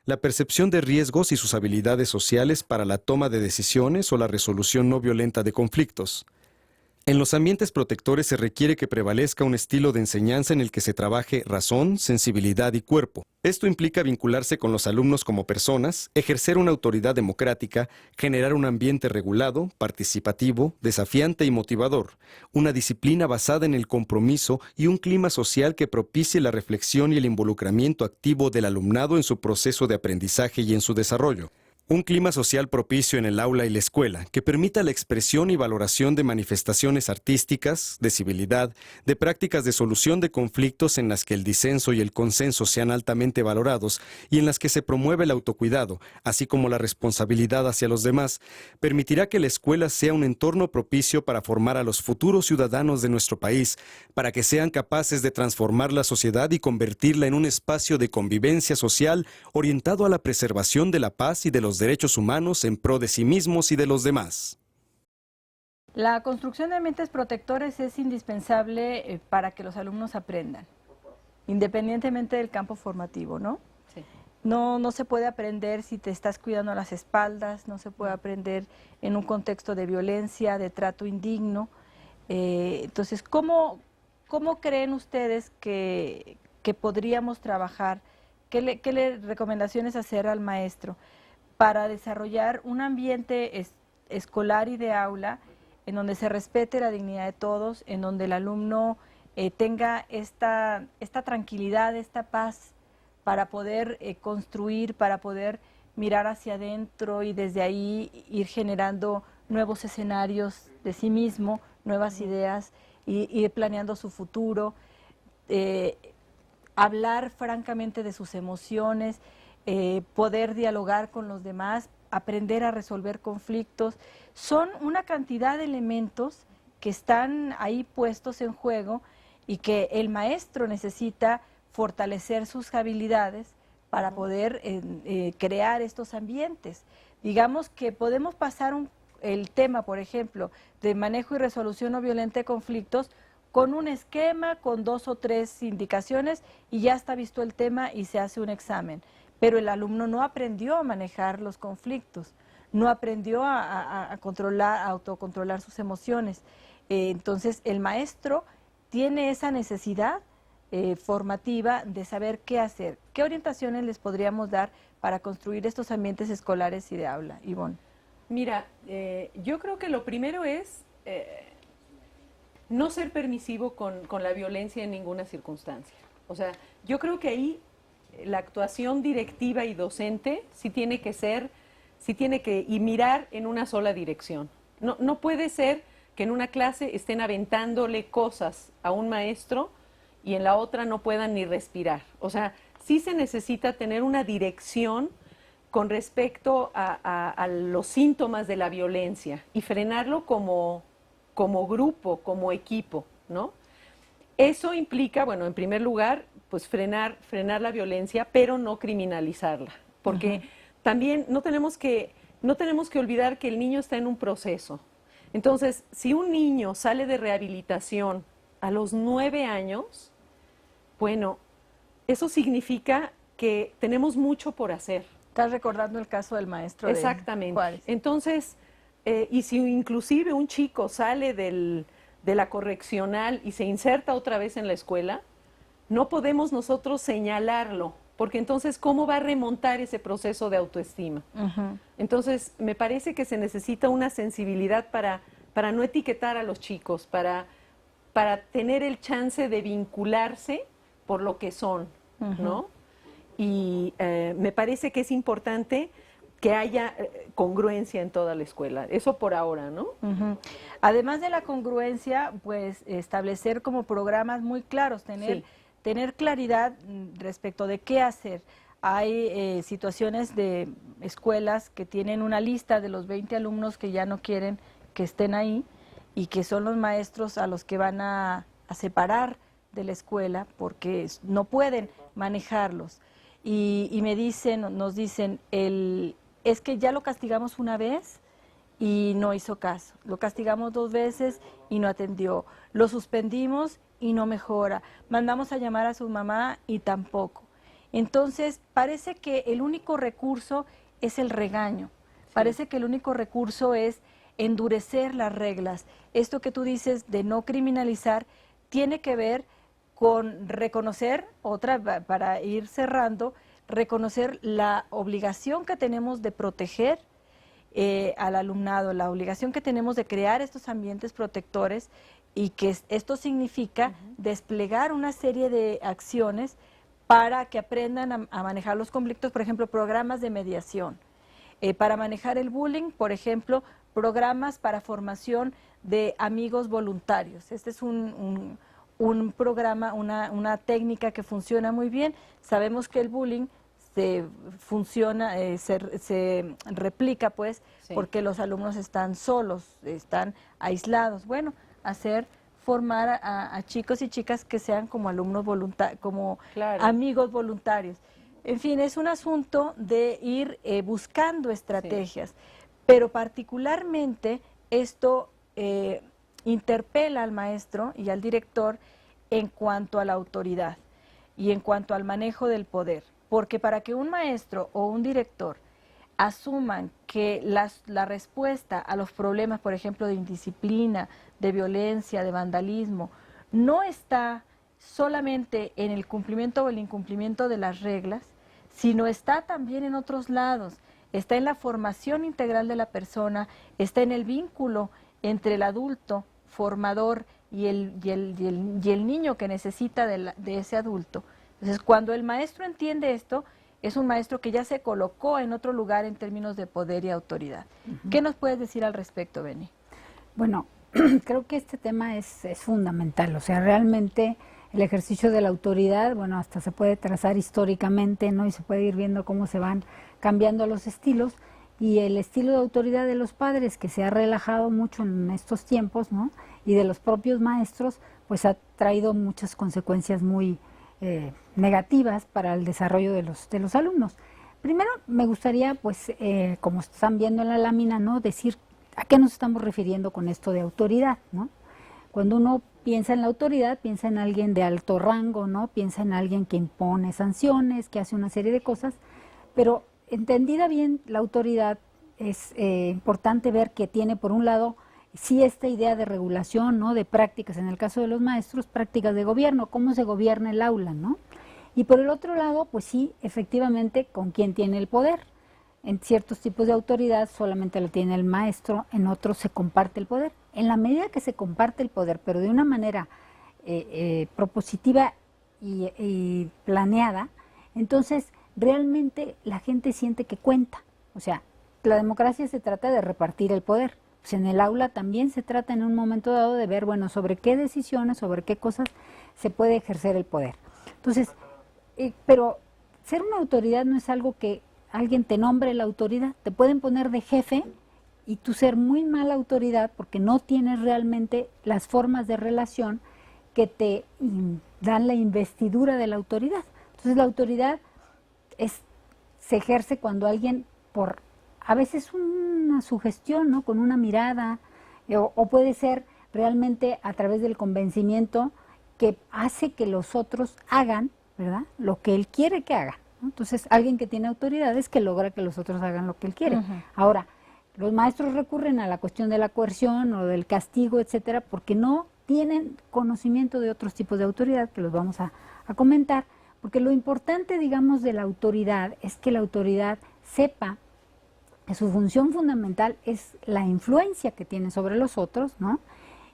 la percepción de riesgos y sus habilidades sociales para la toma de decisiones o la resolución no violenta de conflictos. En los ambientes protectores se requiere que prevalezca un estilo de enseñanza en el que se trabaje razón, sensibilidad y cuerpo. Esto implica vincularse con los alumnos como personas, ejercer una autoridad democrática, generar un ambiente regulado, participativo, desafiante y motivador, una disciplina basada en el compromiso y un clima social que propicie la reflexión y el involucramiento activo del alumnado en su proceso de aprendizaje y en su desarrollo. Un clima social propicio en el aula y la escuela, que permita la expresión y valoración de manifestaciones artísticas, de civilidad, de prácticas de solución de conflictos en las que el disenso y el consenso sean altamente valorados y en las que se promueve el autocuidado, así como la responsabilidad hacia los demás, permitirá que la escuela sea un entorno propicio para formar a los futuros ciudadanos de nuestro país, para que sean capaces de transformar la sociedad y convertirla en un espacio de convivencia social orientado a la preservación de la paz y de los derechos humanos en pro de sí mismos y de los demás. La construcción de ambientes protectores es indispensable para que los alumnos aprendan, independientemente del campo formativo, ¿no? Sí. No se puede aprender si te estás cuidando las espaldas, no se puede aprender en un contexto de violencia, de trato indigno. Entonces, ¿cómo creen ustedes que podríamos trabajar? ¿Qué recomendaciones hacer al maestro para desarrollar un ambiente escolar y de aula en donde se respete la dignidad de todos, en donde el alumno tenga esta tranquilidad, esta paz para poder construir, para poder mirar hacia adentro y desde ahí ir generando nuevos escenarios de sí mismo, nuevas ideas, y ir planeando su futuro, hablar francamente de sus emociones, poder dialogar con los demás, aprender a resolver conflictos. Son una cantidad de elementos que están ahí puestos en juego y que el maestro necesita fortalecer sus habilidades para poder crear estos ambientes. Digamos que podemos pasar el tema, por ejemplo, de manejo y resolución no violenta de conflictos con un esquema, con 2 o 3 indicaciones y ya está visto el tema y se hace un examen. Pero el alumno no aprendió a manejar los conflictos, no aprendió a autocontrolar sus emociones. Entonces, el maestro tiene esa necesidad formativa de saber qué hacer. ¿Qué orientaciones les podríamos dar para construir estos ambientes escolares y de aula? Ivonne. Mira, yo creo que lo primero es no ser permisivo con la violencia en ninguna circunstancia. O sea, yo creo que ahí la actuación directiva y docente sí tiene que y mirar en una sola dirección. No puede ser que en una clase estén aventándole cosas a un maestro y en la otra no puedan ni respirar. O sea, sí se necesita tener una dirección con respecto a los síntomas de la violencia y frenarlo como grupo, como equipo, ¿no? Eso implica, bueno, en primer lugar, pues frenar la violencia, pero no criminalizarla, porque también no tenemos que olvidar que el niño está en un proceso. Entonces, si un niño sale de rehabilitación a los 9 años, bueno, eso significa que tenemos mucho por hacer. Estás recordando el caso del maestro. Exactamente. De Juárez. Entonces, y si inclusive un chico sale de la correccional y se inserta otra vez en la escuela, no podemos nosotros señalarlo, porque entonces, ¿cómo va a remontar ese proceso de autoestima? Entonces, me parece que se necesita una sensibilidad para no etiquetar a los chicos, para tener el chance de vincularse por lo que son, ¿no? Y me parece que es importante que haya congruencia en toda la escuela. Eso por ahora, ¿no? Además de la congruencia, pues establecer como programas muy claros, tener claridad respecto de qué hacer. Hay situaciones de escuelas que tienen una lista de los 20 alumnos que ya no quieren que estén ahí y que son los maestros a los que van a separar de la escuela porque no pueden manejarlos. Y nos dicen, es que ya lo castigamos una vez y no hizo caso. Lo castigamos 2 veces y no atendió. Lo suspendimos y no mejora. Mandamos a llamar a su mamá y tampoco. Entonces, parece que el único recurso es el regaño. Parece que el único recurso es endurecer las reglas. Esto que tú dices de no criminalizar tiene que ver con reconocer, para ir cerrando, reconocer la obligación que tenemos de proteger al alumnado, la obligación que tenemos de crear estos ambientes protectores, y que esto significa desplegar una serie de acciones para que aprendan a manejar los conflictos, por ejemplo, programas de mediación. Para manejar el bullying, por ejemplo, programas para formación de amigos voluntarios. Este es un programa, una técnica que funciona muy bien. Sabemos que el bullying se replica, pues, Sí. porque los alumnos están solos, están aislados. Bueno, formar a chicos y chicas que sean como alumnos voluntarios, como Claro. amigos voluntarios. En fin, es un asunto de ir buscando estrategias, pero particularmente esto interpela al maestro y al director en cuanto a la autoridad y en cuanto al manejo del poder, porque para que un maestro o un director asuman que la respuesta a los problemas, por ejemplo, de indisciplina, de violencia, de vandalismo, no está solamente en el cumplimiento o el incumplimiento de las reglas, sino está también en otros lados, está en la formación integral de la persona, está en el vínculo entre el adulto formador y el niño que necesita de ese adulto. Entonces, cuando el maestro entiende esto, es un maestro que ya se colocó en otro lugar en términos de poder y autoridad. ¿Qué nos puedes decir al respecto, Beni? Bueno, creo que este tema es fundamental, o sea, realmente el ejercicio de la autoridad, bueno, hasta se puede trazar históricamente, ¿no? Y se puede ir viendo cómo se van cambiando los estilos, y el estilo de autoridad de los padres, que se ha relajado mucho en estos tiempos, ¿no? Y de los propios maestros, pues ha traído muchas consecuencias muy negativas para el desarrollo de los alumnos. Primero, me gustaría, pues, como están viendo en la lámina, ¿no?, decir a qué nos estamos refiriendo con esto de autoridad, ¿no? Cuando uno piensa en la autoridad, piensa en alguien de alto rango, ¿no? Piensa en alguien que impone sanciones, que hace una serie de cosas, pero entendida bien la autoridad, es importante ver que tiene, por un lado, sí, esta idea de regulación, ¿no?, de prácticas, en el caso de los maestros, prácticas de gobierno, cómo se gobierna el aula, ¿no? Y por el otro lado, pues sí, efectivamente, con quién tiene el poder. En ciertos tipos de autoridad solamente lo tiene el maestro, en otros se comparte el poder. En la medida que se comparte el poder, pero de una manera propositiva y planeada, entonces realmente la gente siente que cuenta. O sea, la democracia se trata de repartir el poder. Pues en el aula también se trata en un momento dado de ver, bueno, sobre qué decisiones, sobre qué cosas se puede ejercer el poder. Entonces, pero ser una autoridad no es algo que alguien te nombre la autoridad. Te pueden poner de jefe y tú ser muy mala autoridad porque no tienes realmente las formas de relación que te dan la investidura de la autoridad. Entonces la autoridad se ejerce cuando alguien, por a veces una sugestión, ¿no?, con una mirada, o puede ser realmente a través del convencimiento, que hace que los otros hagan, ¿verdad?, lo que él quiere que hagan, ¿no? Entonces, alguien que tiene autoridad es que logra que los otros hagan lo que él quiere. Ahora, los maestros recurren a la cuestión de la coerción o del castigo, etcétera, porque no tienen conocimiento de otros tipos de autoridad, que los vamos a comentar, porque lo importante, digamos, de la autoridad es que la autoridad sepa que su función fundamental es la influencia que tiene sobre los otros, ¿no?,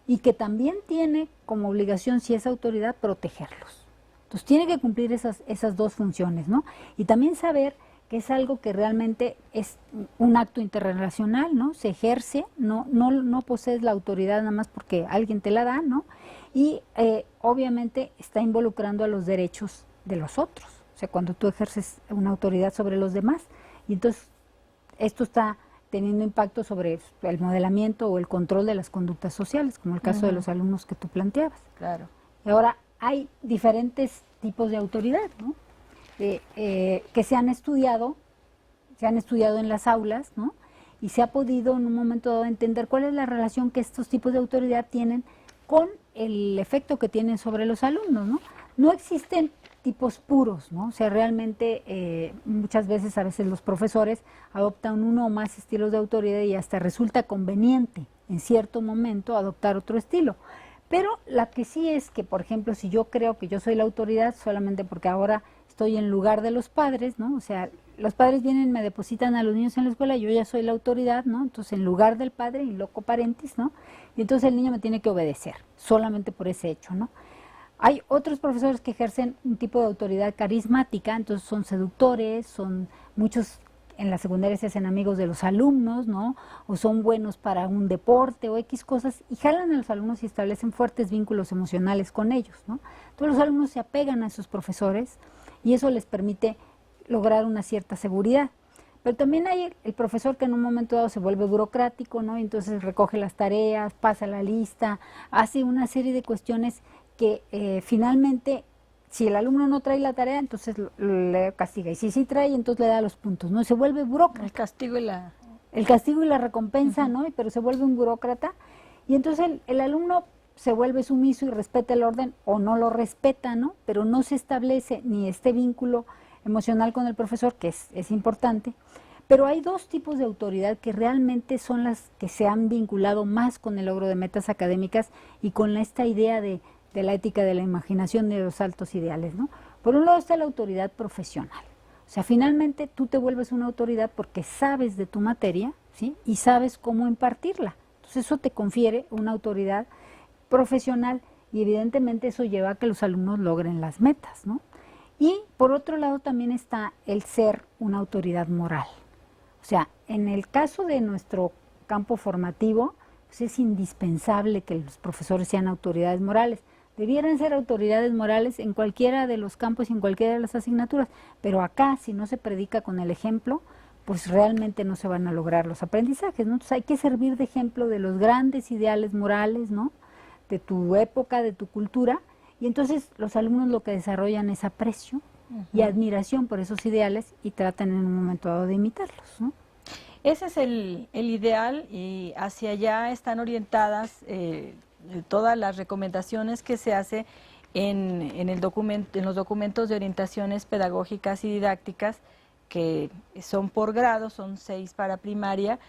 y que también tiene como obligación, si es autoridad, protegerlos. Entonces tiene que cumplir esas dos funciones, ¿no? Y también saber que es algo que realmente es un acto interrelacional, ¿no? Se ejerce, no posees la autoridad nada más porque alguien te la da, ¿no? Y obviamente está involucrando a los derechos de los otros. O sea, cuando tú ejerces una autoridad sobre los demás, y entonces esto está teniendo impacto sobre el modelamiento o el control de las conductas sociales, como el caso de los alumnos que tú planteabas. Claro. Y ahora hay diferentes tipos de autoridad, ¿no?, que se han estudiado en las aulas, ¿no?, y se ha podido en un momento dado entender cuál es la relación que estos tipos de autoridad tienen con el efecto que tienen sobre los alumnos, ¿no? No existen tipos puros, ¿no? O sea, realmente muchas veces, a veces los profesores adoptan uno o más estilos de autoridad y hasta resulta conveniente en cierto momento adoptar otro estilo. Pero la que sí es que, por ejemplo, si yo creo que yo soy la autoridad solamente porque ahora estoy en lugar de los padres, ¿no? O sea, los padres vienen, me depositan a los niños en la escuela, yo ya soy la autoridad, ¿no? Entonces, en lugar del padre, in loco parentis, ¿no? Y entonces el niño me tiene que obedecer, solamente por ese hecho, ¿no? Hay otros profesores que ejercen un tipo de autoridad carismática, entonces son seductores, son muchos en la secundaria se hacen amigos de los alumnos, ¿no? O son buenos para un deporte o X cosas y jalan a los alumnos y establecen fuertes vínculos emocionales con ellos, ¿no? Entonces los alumnos se apegan a sus profesores y eso les permite lograr una cierta seguridad. Pero también hay el profesor que en un momento dado se vuelve burocrático, ¿no? Y entonces recoge las tareas, pasa la lista, hace una serie de cuestiones que finalmente, si el alumno no trae la tarea, entonces le castiga. Y si sí trae, entonces le da los puntos, ¿no? Y se vuelve burócrata. El castigo y la... El castigo y la recompensa, ¿no? Pero se vuelve un burócrata. Y entonces el alumno se vuelve sumiso y respeta el orden o no lo respeta, ¿no? Pero no se establece ni este vínculo emocional con el profesor, que es importante. Pero hay dos tipos de autoridad que realmente son las que se han vinculado más con el logro de metas académicas y con esta idea de la ética de la imaginación y de los altos ideales, ¿no? Por un lado está la autoridad profesional. O sea, finalmente tú te vuelves una autoridad porque sabes de tu materia, ¿sí? Y sabes cómo impartirla. Entonces eso te confiere una autoridad profesional y evidentemente eso lleva a que los alumnos logren las metas, ¿no? Y por otro lado también está el ser una autoridad moral. O sea, en el caso de nuestro campo formativo, pues es indispensable que los profesores sean autoridades morales. Debieran ser autoridades morales en cualquiera de los campos y en cualquiera de las asignaturas, pero acá, si no se predica con el ejemplo, pues realmente no se van a lograr los aprendizajes, ¿no? Entonces hay que servir de ejemplo de los grandes ideales morales, ¿no? De tu época, de tu cultura, y entonces los alumnos lo que desarrollan es aprecio y admiración por esos ideales y tratan en un momento dado de imitarlos, ¿no? Ese es el ideal y hacia allá están orientadas todas las recomendaciones que se hace en los documentos de orientaciones pedagógicas y didácticas que son por grado, son 6 para primaria,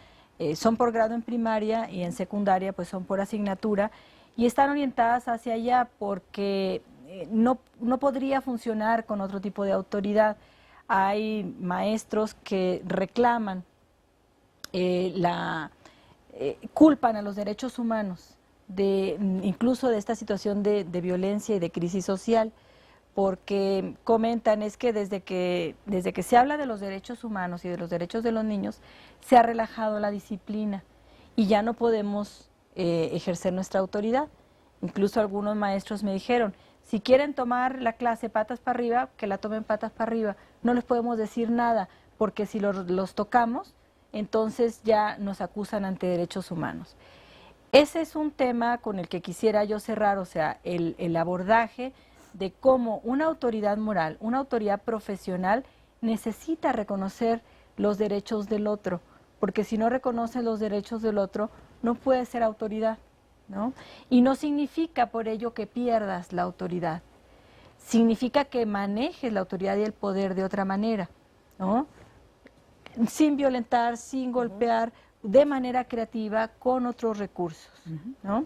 son por grado en primaria y en secundaria pues son por asignatura y están orientadas hacia allá porque no podría funcionar con otro tipo de autoridad. Hay maestros que reclaman culpan a los derechos humanos incluso de esta situación de violencia y de crisis social, porque comentan es que desde que se habla de los derechos humanos y de los derechos de los niños, se ha relajado la disciplina y ya no podemos ejercer nuestra autoridad. Incluso algunos maestros me dijeron, si quieren tomar la clase patas para arriba, que la tomen patas para arriba, no les podemos decir nada, porque si los tocamos, entonces ya nos acusan ante derechos humanos. Ese es un tema con el que quisiera yo cerrar, o sea, el abordaje de cómo una autoridad moral, una autoridad profesional necesita reconocer los derechos del otro, porque si no reconoce los derechos del otro, no puede ser autoridad, ¿no? Y no significa por ello que pierdas la autoridad, significa que manejes la autoridad y el poder de otra manera, ¿no? Sin violentar, sin golpear, de manera creativa, con otros recursos, ¿no?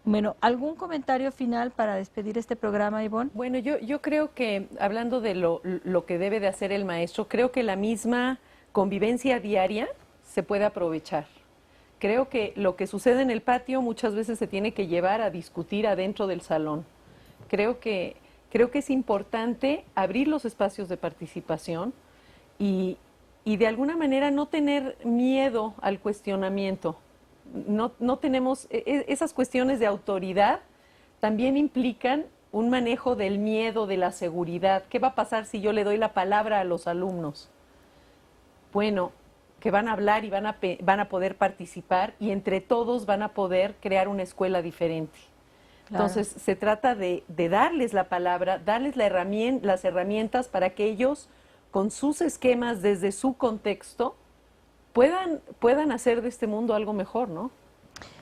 Bueno, ¿algún comentario final para despedir este programa, Ivonne? Bueno, yo creo que, hablando de lo que debe de hacer el maestro, creo que la misma convivencia diaria se puede aprovechar. Creo que lo que sucede en el patio muchas veces se tiene que llevar a discutir adentro del salón. Creo que es importante abrir los espacios de participación y de alguna manera no tener miedo al cuestionamiento. No tenemos, esas cuestiones de autoridad también implican un manejo del miedo, de la seguridad. ¿Qué va a pasar si yo le doy la palabra a los alumnos? Bueno, que van a hablar y van a poder participar y entre todos van a poder crear una escuela diferente. Claro. Entonces, se trata de darles la palabra, darles las herramientas para que ellos, con sus esquemas desde su contexto, puedan hacer de este mundo algo mejor, ¿no?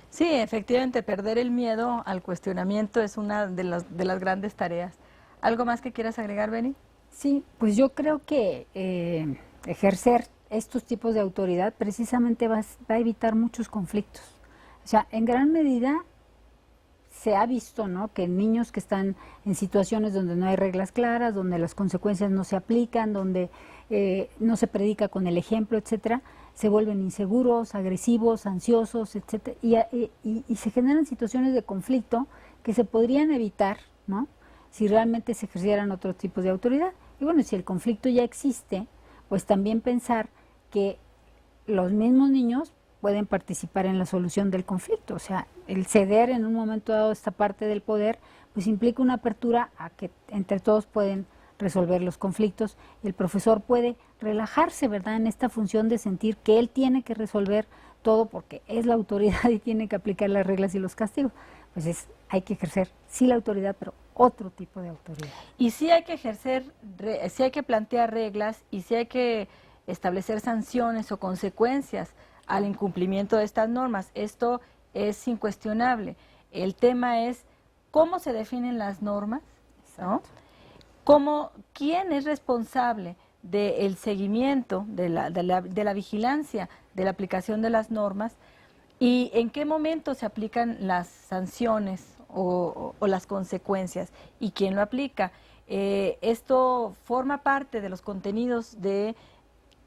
Sí, efectivamente, perder el miedo al cuestionamiento es una de las grandes tareas ¿Algo más que quieras agregar, Beni? Sí, pues yo creo que ejercer estos tipos de autoridad precisamente va a evitar muchos conflictos. O sea, en gran medida se ha visto, ¿no?, que niños que están en situaciones donde no hay reglas claras, donde las consecuencias no se aplican, donde no se predica con el ejemplo, etcétera, se vuelven inseguros, agresivos, ansiosos, etcétera, y se generan situaciones de conflicto que se podrían evitar, ¿no?, si realmente se ejercieran otros tipos de autoridad. Y bueno, si el conflicto ya existe, pues también pensar que los mismos niños pueden participar en la solución del conflicto. O sea, el ceder en un momento dado esta parte del poder, pues implica una apertura a que entre todos pueden resolver los conflictos y el profesor puede relajarse, ¿verdad?, en esta función de sentir que él tiene que resolver todo porque es la autoridad y tiene que aplicar las reglas y los castigos. Pues hay que ejercer, sí, la autoridad, pero otro tipo de autoridad. Y sí hay que ejercer, sí hay que plantear reglas y sí hay que establecer sanciones o consecuencias al incumplimiento de estas normas. Esto es incuestionable. El tema es cómo se definen las normas, ¿no? ¿Quién es responsable del seguimiento, de la vigilancia, de la aplicación de las normas y en qué momento se aplican las sanciones o las consecuencias y quién lo aplica? Esto forma parte de los contenidos de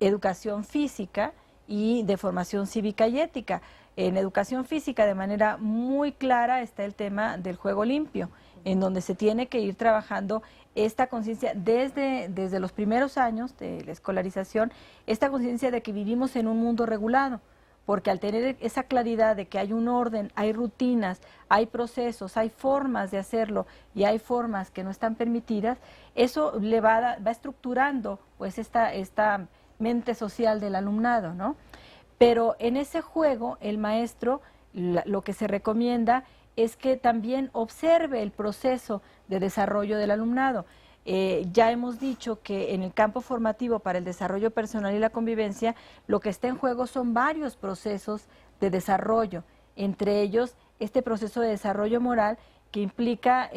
educación física y de formación cívica y ética. En educación física, de manera muy clara, está el tema del juego limpio, en donde se tiene que ir trabajando esta conciencia desde los primeros años de la escolarización, esta conciencia de que vivimos en un mundo regulado, porque al tener esa claridad de que hay un orden, hay rutinas, hay procesos, hay formas de hacerlo y hay formas que no están permitidas, eso le va estructurando pues esta mente social del alumnado, ¿no? Pero en ese juego el maestro lo que se recomienda es que también observe el proceso de desarrollo del alumnado. Ya hemos dicho que en el campo formativo para el desarrollo personal y la convivencia, lo que está en juego son varios procesos de desarrollo, entre ellos este proceso de desarrollo moral que implica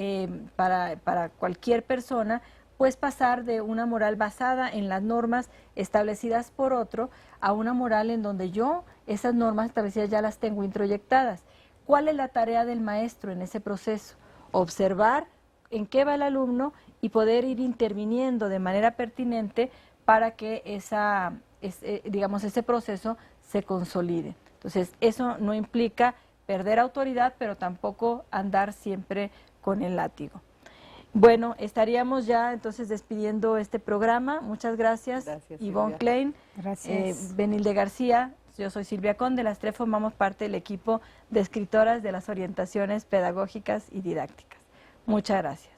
para cualquier persona pues pasar de una moral basada en las normas establecidas por otro a una moral en donde yo esas normas establecidas ya las tengo introyectadas. ¿Cuál es la tarea del maestro en ese proceso? Observar en qué va el alumno y poder ir interviniendo de manera pertinente para que ese proceso se consolide. Entonces, eso no implica perder autoridad, pero tampoco andar siempre con el látigo. Bueno, estaríamos ya entonces despidiendo este programa. Muchas gracias, Ivonne Klein, Benilde García. Yo soy Silvia Conde, las tres formamos parte del equipo de escritoras de las orientaciones pedagógicas y didácticas. Muchas gracias.